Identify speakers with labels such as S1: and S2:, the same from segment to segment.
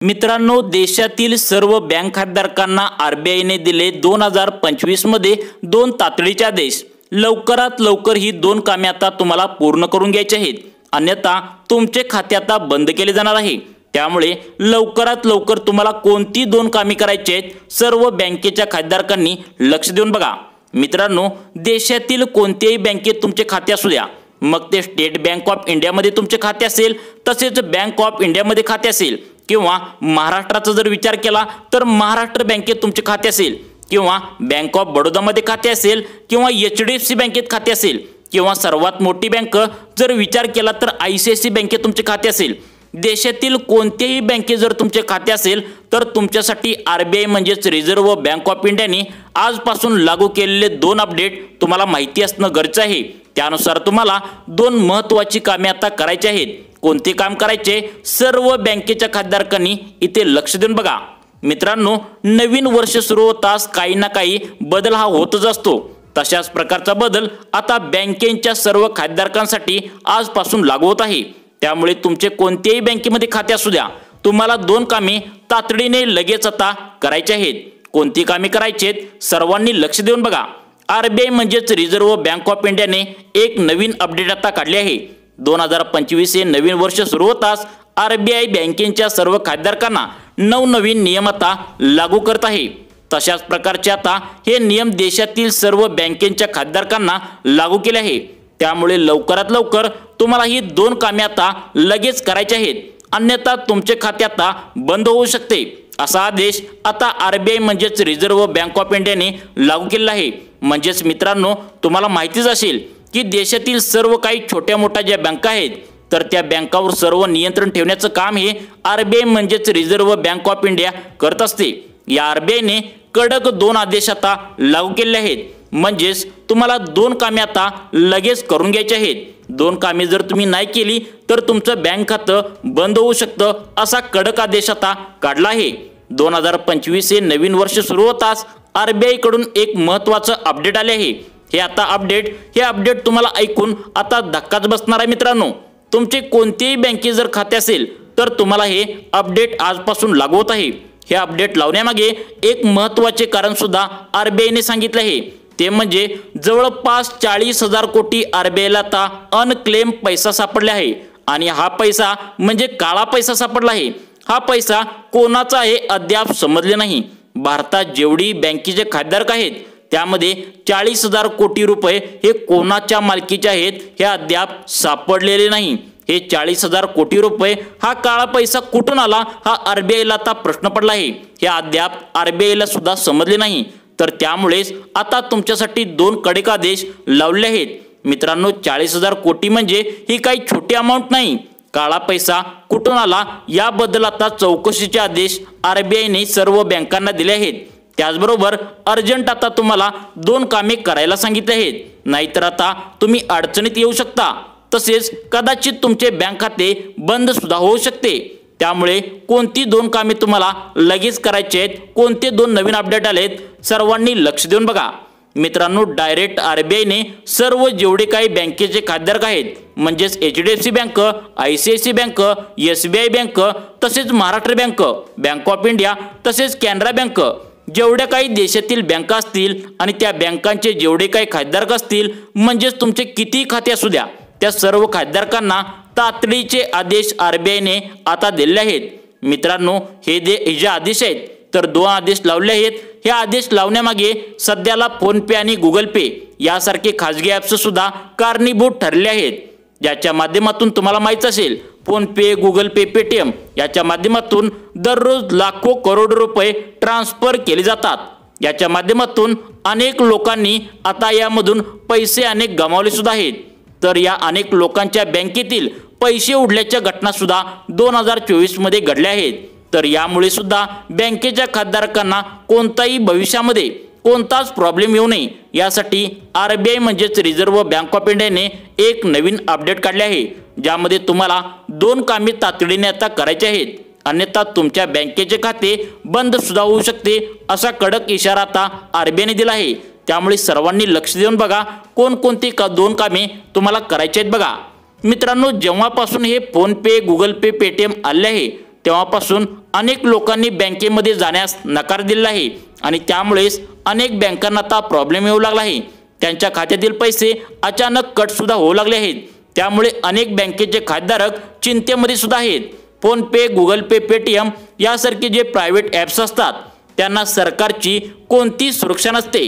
S1: मित्रांनो, देशातील सर्व बँक खातेधारकांना आरबीआयने दिले 2025 मध्ये 2 तातडीचे आदेश। लवकरात लवकर ही 2 कामे आता तुम्हाला पूर्ण करून घ्यायची आहेत, अन्यथा तुमचे खाते आता बंद केले जाणार आहे। त्यामुळे लवकरात लवकर तुम्हाला कोणती 2 कामे करायची आहेत, सर्व बँकेच्या खातेधारकांनी लक्ष देऊन बघा। मित्रांनो, देशातील कोणत्याही बँकेत तुमचे खाते असू द्या, मग ते स्टेट बँक ऑफ इंडिया मध्ये तुमचे खाते असेल, तसेच बँक ऑफ इंडिया मध्ये खाते असेल, किंवा महाराष्ट्राचा जर विचार केला तर महाराष्ट्र बँकेत तुमचे खाते असेल, किंवा बँक ऑफ बडोदा मध्ये खाते असेल, किंवा एचडीएफसी बँकेत खाते असेल, किंवा सर्वात मोठी बँक जर विचार केला तर आयसीआयसीआय बँकेत तुमचे खाते असेल, देशातील कोणत्याही बँकेत जर तुमचे खाते असेल तर तुमच्यासाठी आरबीआय म्हणजेच रिझर्व्ह बँक ऑफ इंडियाने आजपासून लागू केलेले 2 अपडेट तुम्हाला माहिती असणं गरजेचं आहे। त्यानुसार तुम्हाला 2 महत्त्वाची कामे आता करायची आहेत। कोणते काम करायचे, सर्व बँकेच्या खातेधारकांनी इथे लक्ष देऊन बघा। मित्रांनो, नवीन वर्ष सुरू होताच काही ना काही बदल हा होतच असतो। तशाच प्रकारचा बदल आता बँकेच्या सर्व खातेधारकांसाठी आजपासून लागू होत आहे। त्यामुळे तुमचे कोणत्याही बँकेमध्ये खाते असू द्या, तुम्हाला 2 कामे तातडीने लगेच आता करायची आहेत। कोणती कामे करायची आहेत, सर्वांनी लक्ष देऊन बघा। आरबीआय म्हणजेच रिझर्व्ह बँक ऑफ इंडियाने एक नवीन अपडेट आता काढले आहे। 2025 हे नवीन वर्ष सुरू होताच आरबीआय बँकेच्या सर्व खातेधारकांना नवनवीन नियम आता लागू करत आहे। तशाच प्रकारचे आता हे नियम देशातील सर्व बँकेच्या खातेधारकांना लागू केले आहे। त्यामुळे लवकरात लवकर तुम्हाला ही 2 कामे आता लगेच करायची आहेत, अन्यथा तुमचे खाते आता बंद होऊ शकते। असा आदेश आता आरबीआय म्हणजेच रिझर्व्ह बँक ऑफ इंडियाने लागू केला आहे। म्हणजेच मित्रांनो, तुम्हाला माहितीच असेल की देशातील सर्व काही छोट्या मोठ्या ज्या बँका आहेत, तर त्या बँकावर सर्व नियंत्रण ठेवण्याचं काम हे आरबीआय म्हणजेच रिझर्व्ह बँक ऑफ इंडिया करत असते। या आरबीआयने कडक 2 आदेश आता लागू केले आहेत। म्हणजेच तुम्हाला 2 कामे आता लगेच करून घ्यायची आहेत। 2 कामे जर तुम्ही नाही केली तर तुमचं बँक खातं बंद होऊ शकतं, असा कडक आदेश आता काढला आहे। 2025 हे नवीन वर्ष सुरू होताच आरबीआय कडून एक महत्त्वाचं अपडेट आले आहे। हे अपडेट तुम्हाला ऐकून आता धक्काच बसणार आहे। मित्रांनो, तुमचे कोणतेही बँकेत जर खाते असेल तर तुम्हाला हे अपडेट आजपासून लागू होत आहे। हे अपडेट लावण्यामागे एक महत्त्वाचे कारण सुद्धा आरबीआयने सांगितले आहे, ते म्हणजे जवळपास 40,000 कोटी आरबीआयला आता अनक्लेम पैसा सापडला आहे। आणि हा पैसा म्हणजे काळा पैसा सापडला आहे। हा पैसा कोणाचा आहे अद्याप समजले नाही। भारतात जेवढी बँकेचे खातेधारक आहेत त्यामध्ये 40,000 कोटी रुपये हे कोणाच्या मालकीचे आहेत हे अद्याप सापडलेले नाही। हे 40,000 कोटी रुपये हा काळा पैसा कुठून आला, हा आरबीआयला आता प्रश्न पडला आहे। हे अद्याप आरबीआयला सुद्धा समजले नाही। तर त्यामुळेच आता तुमच्यासाठी 2 कडक आदेश लावले आहेत। मित्रांनो, 40,000 कोटी म्हणजे ही काही छोटी अमाउंट नाही। काळा पैसा कुठून आला याबद्दल आता चौकशीचे आदेश आरबीआयने सर्व बँकांना दिले आहेत। त्याचबरोबर अर्जंट आता तुम्हाला 2 कामे करायला सांगितले आहेत, नाहीतर आता तुम्ही अडचणीत येऊ शकता। तसेच कदाचित तुमचे बँक खाते बंद सुद्धा होऊ शकते। त्यामुळे कोणती 2 कामे तुम्हाला लगेच करायची आहेत, कोणते 2 नवीन अपडेट आलेत, सर्वांनी लक्ष देऊन बघा। मित्रांनो, डायरेक्ट आरबीआयने सर्व जेवढे काही बँकेचे खातेधारक आहेत, म्हणजेच HDFC bank, ICICI bank, SBI bank, तसेच Maharashtra bank, bank of India, तसेच कॅनरा बँक, जेवढ्या काही देशातील बँका असतील आणि त्या बँकांचे जेवढे काही खातेधारक असतील, म्हणजेच तुमचे किती खाते असू द्या, त्या सर्व खातेधारकांना तातडीचे आदेश आरबीआयने आता दिले आहेत। मित्रांनो, हे जे आदेश आहेत तर 2 आदेश लावले आहेत। हे आदेश लावण्यामागे सध्याला फोन पे आणि गुगल पे यासारखे खाजगी ॲप्स सुद्धा कारणीभूत ठरले आहेत, ज्याच्या माध्यमातून तुम्हाला माहीत असेल फोन पे, गुगल पे, पेटीएम याच्या माध्यमातून दररोज लाखो करोड रुपये ट्रान्सफर केले जातात। याच्या माध्यमातून अनेक लोकांनी आता यामधून पैसे अनेक गमावले सुद्धा आहेत। तर या अनेक लोकांच्या बँकेतील पैसे उडल्याच्या घटना सुद्धा 2024 मध्ये घडल्या आहेत। तर यामुळे सुद्धा बँकेच्या खातेधारकांना कोणताही भविष्यामध्ये कोणताच प्रॉब्लेम येऊ नये यासाठी आरबीआय म्हणजेच रिझर्व्ह बँक ऑफ इंडियाने एक नवीन अपडेट काढले आहे, ज्यामध्ये तुम्हाला 2 कामे तातडीने आता करायचे आहेत, अन्यथा तुमच्या बँकेचे खाते बंद सुद्धा होऊ शकते, असा कडक इशारा आता आरबीआयने दिला आहे। त्यामुळे सर्वांनी लक्ष देऊन बघा कोणकोणती 2 कामे तुम्हाला करायची आहेत बघा। मित्रांनो, जेव्हापासून हे फोन पे, गुगल पे, पेटीएम आले आहे तेव्हापासून अनेक लोकांनी बँकेमध्ये जाण्यास नकार दिला आहे आणि त्यामुळेच अनेक बँकांना आता प्रॉब्लेम येऊ लागला आहे। त्यांच्या खात्यातील पैसे अचानक कट सुद्धा होऊ लागले आहेत। त्यामुळे अनेक बँकेचे खातेधारक चिंतेमध्ये सुद्धा आहेत। फोन पे, गुगल पे, पेटीएम यासारखे जे प्रायव्हेट ॲप्स असतात त्यांना सरकारची कोणती सुरक्षा नसते।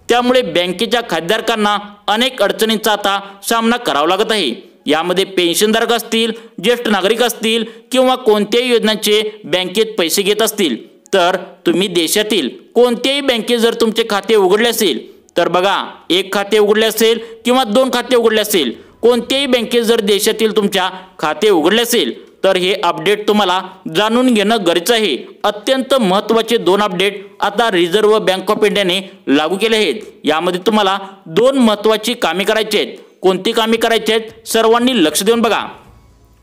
S1: त्यामुळे बँकेच्या खातेधारकांना अनेक अडचणींचा आता सामना करावा लागत आहे। यामध्ये पेन्शनधारक असतील, ज्येष्ठ नागरिक असतील किंवा कोणत्याही योजनांचे बँकेत पैसे घेत असतील, तर तुम्ही देशातील कोणत्याही बँकेत जर तुमचे खाते उघडले असेल तर बघा, एक खाते उघडले असेल किंवा 2 खाते उघडले असेल, कोणत्याही बँकेत जर देशातील तुमच्या खाते उघडले असेल तर हे अपडेट तुम्हाला जाणून घेणं गरजेचं आहे। अत्यंत महत्त्वाचे 2 अपडेट आता रिझर्व्ह बँक ऑफ इंडियाने लागू केले आहेत। यामध्ये तुम्हाला 2 महत्त्वाची कामे करायची आहेत। कोणती कामे करायची आहेत सर्वांनी लक्ष देऊन बघा।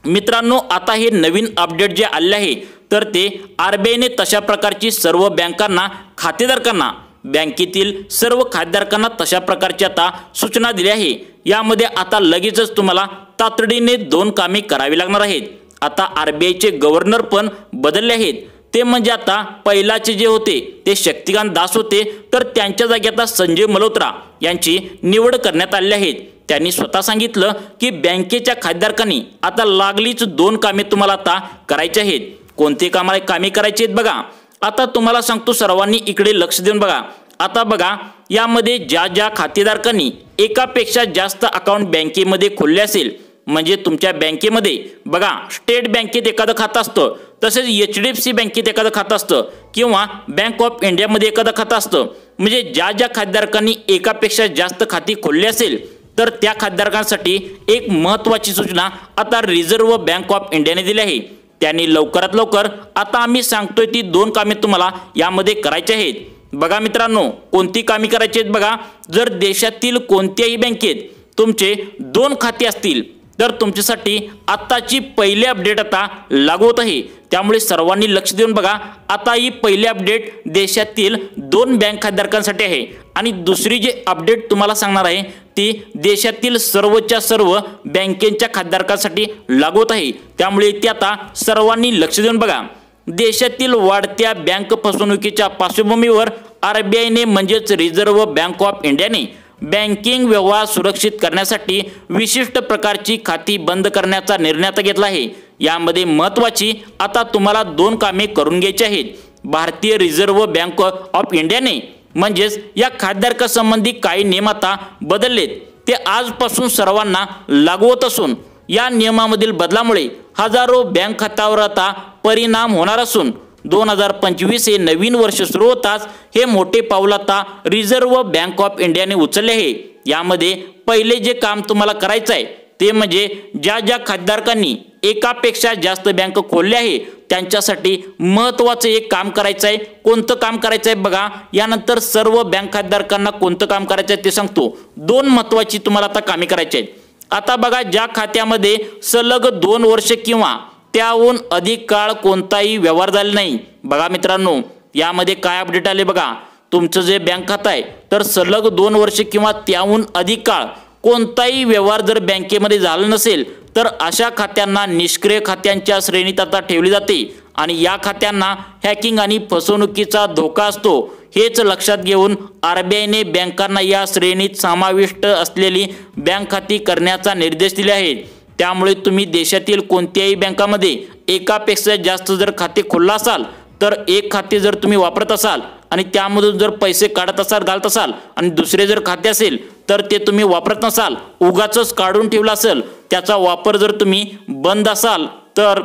S1: मित्रांनो, आता हे नवीन अपडेट जे आले आहे तर ते आरबीआयने तशा प्रकारची सर्व बँकांना, खातेधारकांना, बँकेतील सर्व खातेधारकांना तशा प्रकारची आता सूचना दिली आहे। यामध्ये आता लगेचच तुम्हाला तातडीने 2 कामे करावी लागणार आहेत। आता आरबीआयचे गव्हर्नर पण बदलले आहेत। ते म्हणजे आता पहिलाचे जे होते ते शक्तिकांत दास होते, तर त्यांच्या जागी आता संजय मल्होत्रा यांची निवड करण्यात आली आहे। त्यांनी स्वतः सांगितलं की बँकेच्या खातेधारकांनी आता लागलीच 2 कामे तुम्हाला आता करायची आहेत। कोणते कामे करायची आहेत बघा। आता तुम्हाला सांगतो, सर्वांनी इकडे लक्ष देऊन बघा। आता बघा, यामध्ये ज्या खातेधारकांनी एकापेक्षा जास्त अकाउंट बँकेमध्ये खोलले असेल, म्हणजे तुमच्या बँकेमध्ये बघा स्टेट बँकेत एखादं खातं असतं, तसेच HDFC बँकेत एखादं खातं असतं किंवा बँक ऑफ इंडियामध्ये एखादं खातं असतं, म्हणजे ज्या खातेधारकांनी एकापेक्षा जास्त खाती खोलली असेल तर त्या खातेधारकांसाठी एक महत्त्वाची सूचना आता रिझर्व्ह बँक ऑफ इंडियाने दिली आहे। त्यांनी लवकरात लवकर आता आम्ही सांगतोय ती 2 कामे तुम्हाला यामध्ये करायची आहेत। बघा मित्रांनो, कोणती कामे करायची आहेत बघा। जर देशातील कोणत्याही बँकेत तुमचे 2 खाते असतील तर तुमच्यासाठी आताची पहिली अपडेट आता लागू होत आहे। त्यामुळे सर्वांनी लक्ष देऊन बघा। आता ही पहिली अपडेट देशातील 2 बँक खातेधारकांसाठी आहे आणि दुसरी जे अपडेट तुम्हाला सांगणार आहे ती देशातील सर्वच्या सर्व बँकेच्या खातेधारकांसाठी लागू होत आहे। त्यामुळे ती आता सर्वांनी लक्ष देऊन बघा। देशातील वाढत्या बँक फसवणुकीच्या पार्श्वभूमीवर आरबीआयने म्हणजेच रिझर्व्ह बँक ऑफ इंडियाने बँकिंग व्यवहार सुरक्षित करण्यासाठी विशिष्ट प्रकारची खाती बंद करण्याचा निर्णय आता घेतला आहे। यामध्ये महत्त्वाची आता तुम्हाला 2 कामे करून घ्यायची आहेत। भारतीय रिझर्व्ह बँक ऑफ इंडियाने म्हणजेच या खातेधारकांसंबंधी काही नियम आता बदललेत। ते आजपासून सर्वांना लागू होत असून या नियमामधील बदलामुळे हजारो बँक खात्यावर आता परिणाम होणार असून 2025 हे नवीन वर्ष सुरू होताच हे मोठे पाऊल आता रिझर्व्ह बँक ऑफ इंडियाने उचलले आहे। यामध्ये पहिले जे काम तुम्हाला करायचं आहे ते म्हणजे ज्या खातेधारकांनी एकापेक्षा जास्त बँक खोलले आहे त्यांच्यासाठी महत्त्वाचं एक काम करायचं आहे। कोणतं काम करायचं आहे बघा। यानंतर सर्व बँक खातेधारकांना कोणतं काम करायचं आहे ते सांगतो। 2 महत्त्वाची तुम्हाला आता कामे करायची आहेत। आता बघा, ज्या खात्यामध्ये सलग 2 वर्ष किंवा त्याहून अधिक काळ कोणताही व्यवहार झाला नाही, बघा मित्रांनो यामध्ये काय अपडेट आले बघा। तुमचं जे बँक खातं आहे तर सलग 2 वर्ष किंवा त्याहून अधिक काळ कोणताही व्यवहार जर बँकेमध्ये झाला नसेल तर अशा खात्यांना निष्क्रिय खात्यांच्या श्रेणीत आता ठेवली जाते आणि या खात्यांना हॅकिंग आणि फसवणुकीचा धोका असतो। हेच लक्षात घेऊन आरबीआयने बँकांना या श्रेणीत समाविष्ट असलेली बँक खाती करण्याचा निर्देश दिले आहेत। त्यामुळे तुम्ही देशातील कोणत्याही बँकामध्ये एकापेक्षा जास्त जर खाते खोलला असाल तर एक खाते जर तुम्ही वापरत असाल आणि त्यामधून जर पैसे काढत असाल, घालत असाल आणि दुसरे जर खाते असेल तर ते तुम्ही वापरत नसाल, उगाचच काढून ठेवला असेल, त्याचा वापर जर तुम्ही बंद असाल तर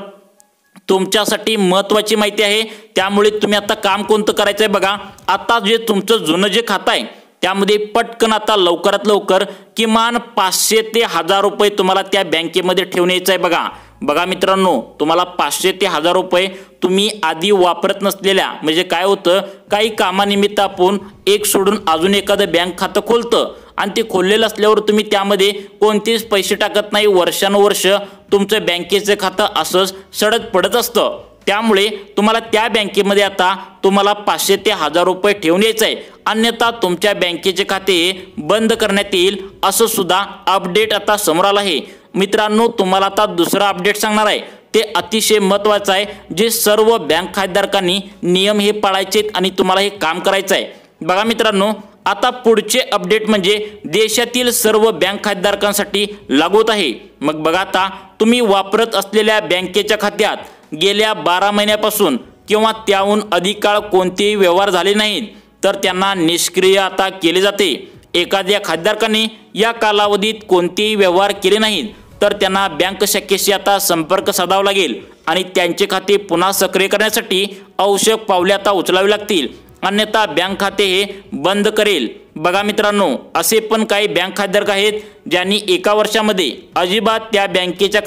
S1: तुमच्यासाठी महत्त्वाची माहिती आहे। त्यामुळे तुम्ही आता काम कोणतं करायचं आहे बघा। आता जे तुमचं जुनं जे खातं आहे त्यामध्ये पटकन आता लवकरात लवकर किमान 500 ते 1000 रुपये तुम्हाला त्या बँकेमध्ये ठेवून यायचं आहे बघा। बघा मित्रांनो, तुम्हाला 500 ते 1000 रुपये तुम्ही आधी वापरत नसलेल्या, म्हणजे काय होतं काही कामानिमित्त आपण एक सोडून अजून एखादं बँक खातं खोलतं आणि ते खोललेलं असल्यावर तुम्ही त्यामध्ये कोणतेच पैसे टाकत नाही, वर्षानुवर्ष तुमचं बँकेचं खातं असंच सडत पडत असतं। त्यामुळे तुम्हाला त्या बँकेमध्ये आता तुम्हाला 500 ते 1000 रुपये ठेवून यायचं आहे, अन्यथा तुमच्या बँकेचे खाते बंद करण्यात येईल असं सुद्धा अपडेट आता समोर आलं आहे। मित्रांनो, तुम्हाला आता दुसरा अपडेट सांगणार आहे ते अतिशय महत्त्वाचं आहे, जे सर्व बँक खातेधारकांनी नियम हे पाळायचे आणि तुम्हाला हे काम करायचं आहे। बघा मित्रांनो, आता पुढचे अपडेट म्हणजे देशातील सर्व बँक खातेधारकांसाठी लागू होत आहे। मग बघा, आता तुम्ही वापरत असलेल्या बँकेच्या खात्यात गेल्या 12 महिन्यापासून किंवा त्याहून अधिक काळ कोणतेही व्यवहार झाले नाहीत तर त्यांना निष्क्रिय आता केले जाते। एखाद्या खातेधारकाने या कालावधीत कोणतेही व्यवहार केले नाहीत तर त्यांना बँक शाखेशी आता संपर्क साधावा लागेल आणि त्यांचे खाते पुन्हा सक्रिय करण्यासाठी आवश्यक पावले आता उचलावी लागतील, अन्यथा बँक खाते हे बंद करेल। बघा मित्रांनो, असे पण काही बँक खातेधारक आहेत ज्यांनी एका वर्षामध्ये अजिबात त्या बँकेच्या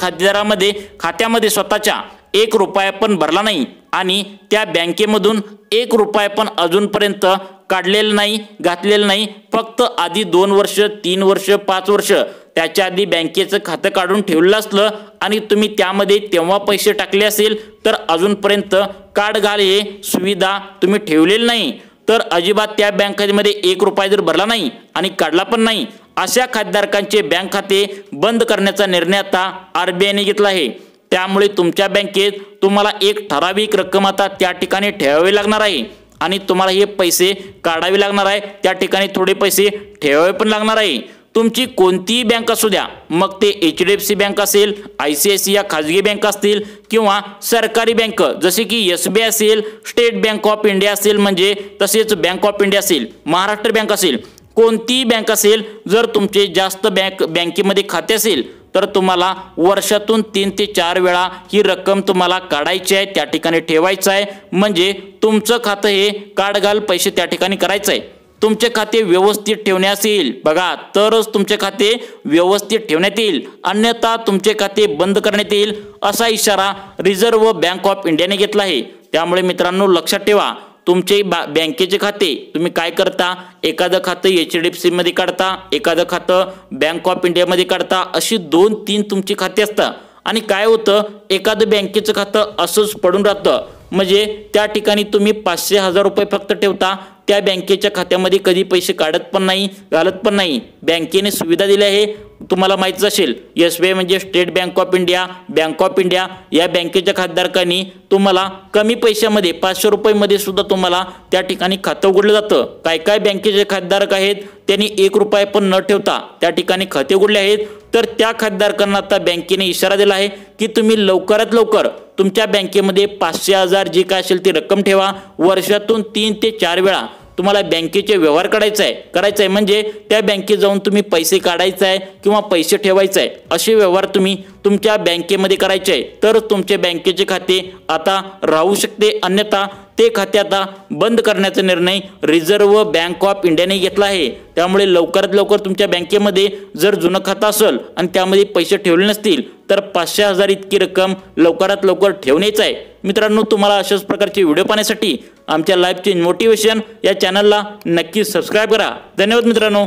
S1: खात्यामध्ये स्वतःच्या 1 रुपया पण भरला नाही आणि त्या बँकेमधून 1 रुपया पण अजूनपर्यंत काढलेलं नाही, घातलेलं नाही। फक्त आधी 2 वर्ष, 3 वर्ष, 5 वर्ष त्याच्या आधी बँकेचं खातं काढून ठेवलं असलं आणि तुम्ही त्यामध्ये तेव्हा पैसे टाकले असेल तर अजूनपर्यंत कार्ड घाल हे सुविधा तुम्ही ठेवलेली नाही, तर अजिबात त्या बँक खात्यामध्ये 1 रुपया जर भरला नाही आणि काढला पण नाही, अशा खातेधारकांचे बँक खाते बंद करण्याचा निर्णय आता RBIने घेतला आहे। त्यामुळे तुमच्या बँकेत तुम्हाला एक ठराविक रक्कम आता त्या ठिकाणी ठेवावी लागणार आहे आणि तुम्हाला हे पैसे काढावे लागणार आहे, त्या ठिकाणी थोडे पैसे ठेवावे पण लागणार आहे। तुमची कोणतीही बँक असू द्या, मग ते HDFC बँक असेल, ICICI या खाजगी बँक असतील किंवा सरकारी बँक जसे की SBI असेल, स्टेट बँक ऑफ इंडिया असेल, म्हणजे तसेच बँक ऑफ इंडिया असेल, महाराष्ट्र बँक असेल, कोणतीही बँक असेल, जर तुमचे जास्त बँकेमध्ये खाते असेल तर तुम्हाला वर्षातून 3 ते 4 वेळा ही रक्कम तुम्हाला काढायची आहे, त्या ठिकाणी ठेवायचं आहे, म्हणजे तुमचं खातं हे कार्ड घाल पैसे त्या ठिकाणी करायचं आहे। तुमचे खाते व्यवस्थित ठेवण्यास येईल, बघा, तरच तुमचे खाते व्यवस्थित ठेवण्यात येईल, अन्यथा तुमचे खाते बंद करण्यात येईल, असा इशारा रिझर्व्ह बँक ऑफ इंडियाने घेतला आहे। त्यामुळे मित्रांनो, लक्षात ठेवा, तुमचे बँकेचे खाते तुम्ही काय करता, एखादं खातं HDFC मध्ये काढता, एखादं खातं बँक ऑफ इंडियामध्ये काढता, अशी 2-3 तुमची खाते असतात आणि काय होतं, एखादं बँकेचं खातं असंच पडून राहतं, म्हणजे त्या ठिकाणी तुम्ही 500-1000 रुपये फक्त ठेवता, त्या बँकेच्या खात्यामध्ये कधी पैसे काढत पण नाही, घालत पण नाही। बँकेने सुविधा दिली आहे, तुम्हाला माहितीच असेल, SBI म्हणजे state bank of India, bank of India या बँकेच्या खातेधारकांनी तुम्हाला कमी पैशामध्ये 500 रुपये सुद्धा तुम्हाला त्या ठिकाणी खातं उघडलं जातं। काय काय बँकेचे खातेधारक आहेत त्यांनी 1 रुपया पण न ठेवता त्या ठिकाणी खाते उघडले आहेत, तर त्या खातेधारकांना आता बँकेने इशारा दिला आहे की तुम्ही लवकरात लवकर तुमच्या बँकेमध्ये 500-1000 जी काय असेल ती रक्कम ठेवा, वर्षातून 3 ते 4 वेळा तुम्हाला बँकेचे व्यवहार करायचा आहे, म्हणजे त्या बँकेत जाऊन तुम्ही पैसे काढायचे आहे किंवा पैसे ठेवायचे आहे, असे व्यवहार तुम्ही तुमच्या बँकेमध्ये करायचे आहे, तर तुमचे बँकेचे खाते आता राहू शकते, अन्यथा ते खाते आता बंद करण्याचा निर्णय रिझर्व्ह बँक ऑफ इंडियाने घेतला आहे। त्यामुळे लवकरात लवकर तुमच्या बँकेमध्ये जर जुनं खातं असेल आणि त्यामध्ये पैसे ठेवले नसतील तर 500-1000 इतकी रक्कम लवकरात लवकर ठेवण्याची आहे। मित्रांनो, तुम्हाला अशाच प्रकारचे व्हिडिओ पाहण्यासाठी आमच्या लाईव्ह चेंज मोटिवेशन या चॅनलला नक्की सबस्क्राईब करा। धन्यवाद मित्रांनो।